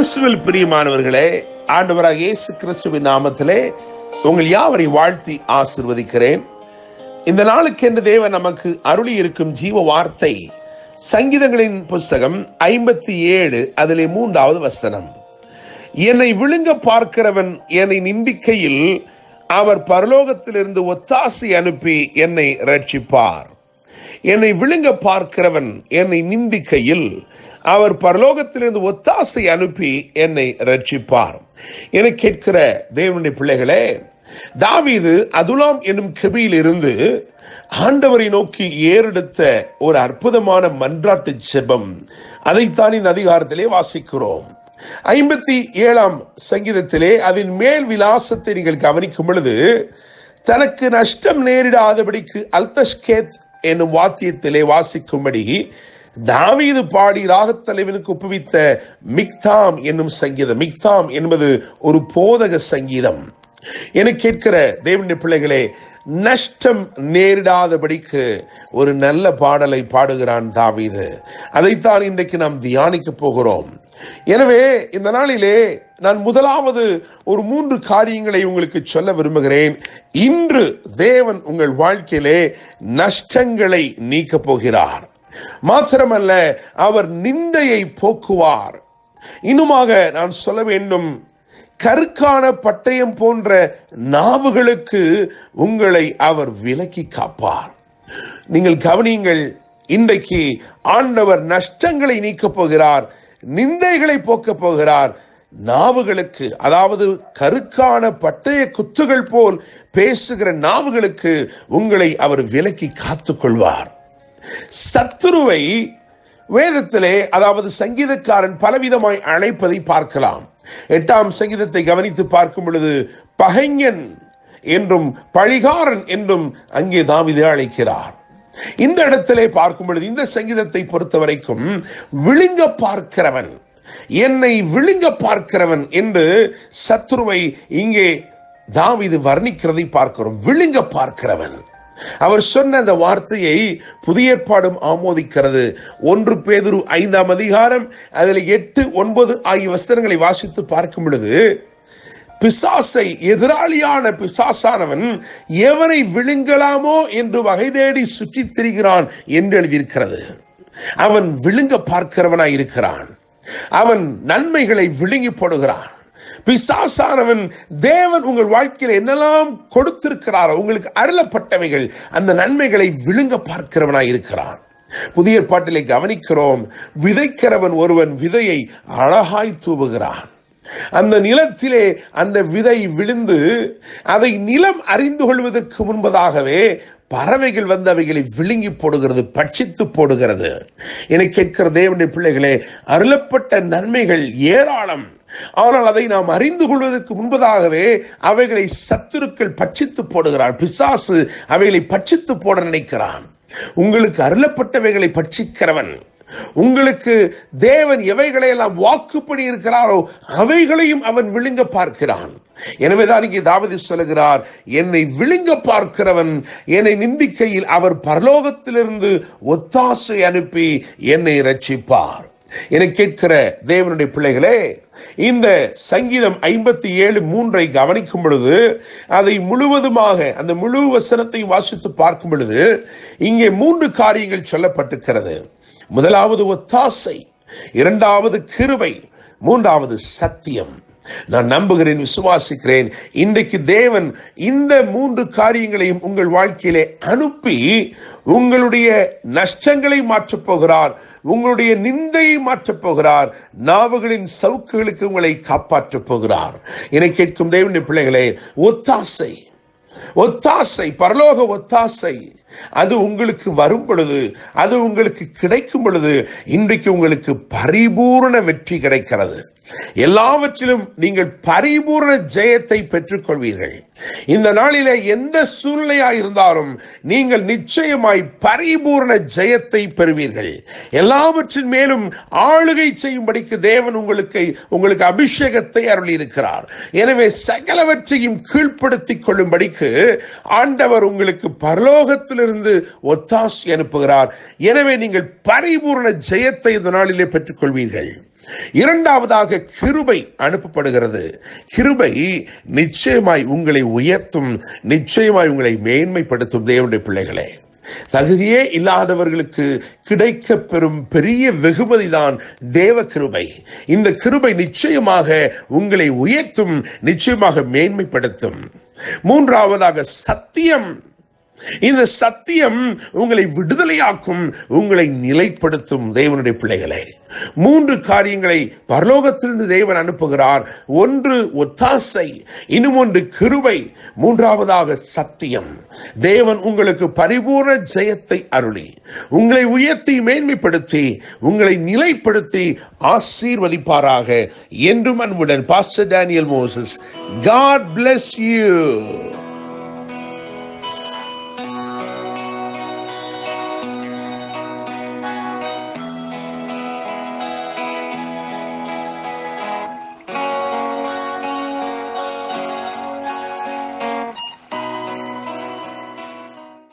கிறிஸ்துவில் பிரியமானவர்களே, ஆண்டவராக இயேசு கிறிஸ்துவின் நாமத்திலே உங்கள் யாவரையும் வாழ்த்தி ஆசீர்வதிக்கிறேன். இந்த நாளுக்கென்று தேவன் நமக்கு அருளி இருக்கும் ஜீவ வார்த்தை சங்கீதங்களின் புஸ்தகம் 57 அதிலே 3வது வசனம். என்னை விழுங்க பார்க்கிறவன் என்னை நிந்திக்கையில் அவர் பரலோகத்திலிருந்து ஒத்தாசை அனுப்பி என்னை ரட்சிப்பார். என்னை விழுங்க பார்க்கிறவன் என்னை நிந்திக்கையில் அவர் பரலோகத்திலிருந்து ஒத்தாசை அனுப்பி என்னை ரட்சிப்பார். என கேட்கிற தேவனுடைய பிள்ளைகளே, தாவீது அதுலாம் என்னும் கெபியில் இருந்து ஆண்டவரை நோக்கி ஏறெடுத்த ஒரு அற்புதமான மன்றாட்டு ஜெபம், அதைத்தான் இந்த அதிகாரத்திலே வாசிக்கிறோம். 57ஆம் சங்கீதத்திலே அதன் மேல் விலாசத்தை நீங்கள் கவனிக்கும் பொழுது, தனக்கு நஷ்டம் நேரிடாதபடிக்கு அல்தஷ்கேத் என்னும் வாத்தியத்திலே வாசிக்கும்படி தாவீது பாடி ராகத்தலைவனுக்கு ஒப்புவித்த மிக்தாம் என்னும் சங்கீதம். மிக்தாம் என்பது ஒரு போதக சங்கீதம். என கேட்கிற தேவனுடைய பிள்ளைகளே, நஷ்டம் நேரிடாதபடிக்கு ஒரு நல்ல பாடலை பாடுகிறான் தாவீது. அதைத்தான் இன்றைக்கு நாம் தியானிக்க போகிறோம். எனவே இந்த நாளிலே நான் முதலாவது ஒரு 3 காரியங்களை உங்களுக்கு சொல்ல விரும்புகிறேன். இன்று தேவன் உங்கள் வாழ்க்கையிலே நஷ்டங்களை நீக்கப் போகிறார். மாத்திரமல்ல, அவர் நிந்தையை போக்குவார். இன்னுமாக நான் சொல்ல வேண்டும், கருக்கான பட்டயம் போன்ற நாவுகளுக்கு உங்களை அவர் விலக்கி காப்பார். நீங்கள் கவனியுங்கள், இன்றைக்கு ஆண்டவர் நஷ்டங்களை நீக்கப் போகிறார், நிந்தைகளை போக்கப் போகிறார். நாவுகளுக்கு, அதாவது கருக்கான பட்டய குத்துகள் போல் பேசுகிற நாவுகளுக்கு உங்களை அவர் விலக்கி காத்துக் கொள்வார். சத்துருவை வேதத்திலே, அதாவது சங்கீதக்காரன் பலவிதமாய் அழைப்பதை பார்க்கலாம். 8ஆம் சங்கீதத்தை கவனித்து பார்க்கும் பொழுது பகைஞன் என்றும் பழிகாரன் என்றும் அங்கே தாவீது அழைக்கிறார். இந்த இடத்திலே பார்க்கும் பொழுது, இந்த சங்கீதத்தை பொறுத்த வரைக்கும் விழுங்க பார்க்கிறவன், என்னை விழுங்க பார்க்கிறவன் என்று சத்துருவை இங்கே தாவீது வர்ணிக்கிறதை பார்க்கிறோம். விழுங்க பார்க்கிறவன். அவர் சொன்ன அந்த வார்த்தையை புதிய ஏற்பாடும் ஆமோதிக்கிறது. 1 பேதுரு 5ஆம் அதிகாரம் அதில் 8, 9 ஆகிய வசனங்களை வாசித்து பார்க்கும் பொழுது, பிசாசை, எதிராளியான பிசாசானவன் எவனை விழுங்கலாமோ என்று வகை தேடி சுற்றித் திரிகிறான் என்று எழுதியிருக்கிறது. அவன் விழுங்க பார்க்கிறவனாய் இருக்கிறான். அவன் நன்மைகளை விழுங்கி போடுகிறான். பிசாசானவன் தேவன் உங்கள் வாழ்க்கையில் என்னெல்லாம் கொடுத்திருக்கிறாரோ, உங்களுக்கு அருளப்பட்டவைகள், அந்த நன்மைகளை விழுங்க பார்க்கிறவனாய் இருக்கிறான். புதிய ஏற்பாட்டிலே கவனிக்கிறோம், விதைக்கிறவன் ஒருவன் விதையை அழகாய் தூவுகிறான். அந்த நிலத்திலே அந்த விதை விழுந்து அதை நிலம் அறிந்து கொள்வதற்கு முன்பதாகவே பறவைகள் வந்து அவைகளை விழுங்கி போடுகிறது, பட்சித்து போடுகிறது. என கேட்கிற தேவனுடைய பிள்ளைகளே, அருளப்பட்ட நன்மைகள் ஏராளம். ஆனால் அதை நாம் அறிந்து கொள்வதற்கு முன்பதாகவே அவைகளை சத்துருக்கள் பட்சித்து போடுகிறார். பிசாசு அவைகளை பட்சித்து போட நினைக்கிறான். உங்களுக்கு அருளப்பட்டவைகளை பட்சிக்கிறவன், உங்களுக்கு தேவன் எவைகளை எல்லாம் வாக்குப்படி இருக்கிறாரோ அவைகளையும் அவன் விழுங்க பார்க்கிறான். எனவேதான் இங்கே தாவீது சொல்லுகிறார், என்னை விழுங்க பார்க்கிறவன் என்னை நிந்திக்கையில் அவர் பரலோகத்திலிருந்து ஒத்தாசை அனுப்பி என்னை ரட்சிப்பார். என கேட்கிற தேவனுடைய பிள்ளைகளே, இந்த சங்கீதம் 57:3 கவனிக்கும் பொழுது, அதை முழுவதுமாக அந்த முழு வசனத்தை வாசித்து பார்க்கும் பொழுது இங்கே 3 காரியங்கள் சொல்லப்பட்டிருக்கிறது. முதலாவது ஒத்தாசை, 2வது கிருபை, 3வது சத்தியம். நான் நம்புகிறேன், விசுவாசிக்கிறேன், இன்றைக்கு தேவன் இந்த 3 காரியங்களையும் உங்கள் வாழ்க்கையிலே அனுப்பி உங்களுடைய நஷ்டங்களை மாற்றப் போகிறார், உங்களுடைய நிந்தையை மாற்றப் போகிறார், நாவுகளின் சவுக்குகளுக்கு உங்களை காப்பாற்றப் போகிறார். என்னை கேட்கும் தேவனுடைய பிள்ளைகளே, ஒத்தாசை, ஒத்தாசை, பரலோக ஒத்தாசை, அது உங்களுக்கு வரும் பொழுது, அது உங்களுக்கு கிடைக்கும் பொழுது, இன்றைக்கு உங்களுக்கு பரிபூர்ண வெற்றி கிடைக்கிறது. எல்லாவற்றிலும் நீங்கள் பரிபூர்ண ஜெயத்தை பெற்றுக் கொள்வீர்கள். இந்த நாளிலே எந்த சூழ்நிலையாய் இருந்தாலும் நீங்கள் நிச்சயமாய் பரிபூர்ண ஜெயத்தை பெறுவீர்கள். எல்லாவற்றின் மேலும் ஆளுகை செய்யும்படிக்கு தேவன் உங்களுக்கு அபிஷேகத்தை அருளி இருக்கிறார். எனவே சகலவற்றையும் கீழ்ப்படுத்திக் கொள்ளும்படிக்கு ஆண்டவர் உங்களுக்கு பரலோகத்திலிருந்து ஒத்தாசை அனுப்புகிறார். எனவே நீங்கள் பரிபூர்ண ஜெயத்தை இந்த நாளிலே பெற்றுக் கொள்வீர்கள். இரண்டாவதாக கிருபை அனுப்பப்படுகிறது. கிருபை நிச்சயமாய் உங்களை உயர்த்தும், நிச்சயமாய் உங்களை மேன்மைப்படுத்தும். தேவனுடைய பிள்ளைகளே, தகுதியே இல்லாதவர்களுக்கு கிடைக்க பெறும் பெரிய வெகுமதி தான் தேவ கிருபை. இந்த கிருபை நிச்சயமாக உங்களை உயர்த்தும், நிச்சயமாக மேன்மைப்படுத்தும். மூன்றாவதாக சத்தியம். இந்த சத்தியம் உங்களை விடுதலையாக்கும், உங்களை நிலைப்படுத்தும். தேவனுடைய பிள்ளைகளே, 3 காரியங்களை பரலோகத்திலிருந்து தேவன் அனுப்புகிறார். ஒன்று ஒத்தாசை, இன்னும் ஒன்று கிருபை, மூன்றாவதாக சத்தியம். தேவன் உங்களுக்கு பரிபூர்ண ஜெயத்தை அருளி, உங்களை உயர்த்தி மேன்மைப்படுத்தி, உங்களை நிலைப்படுத்தி ஆசீர்வதிப்பாராக. என்றும் அன்புடன் pastor Daniel Moses. God bless you.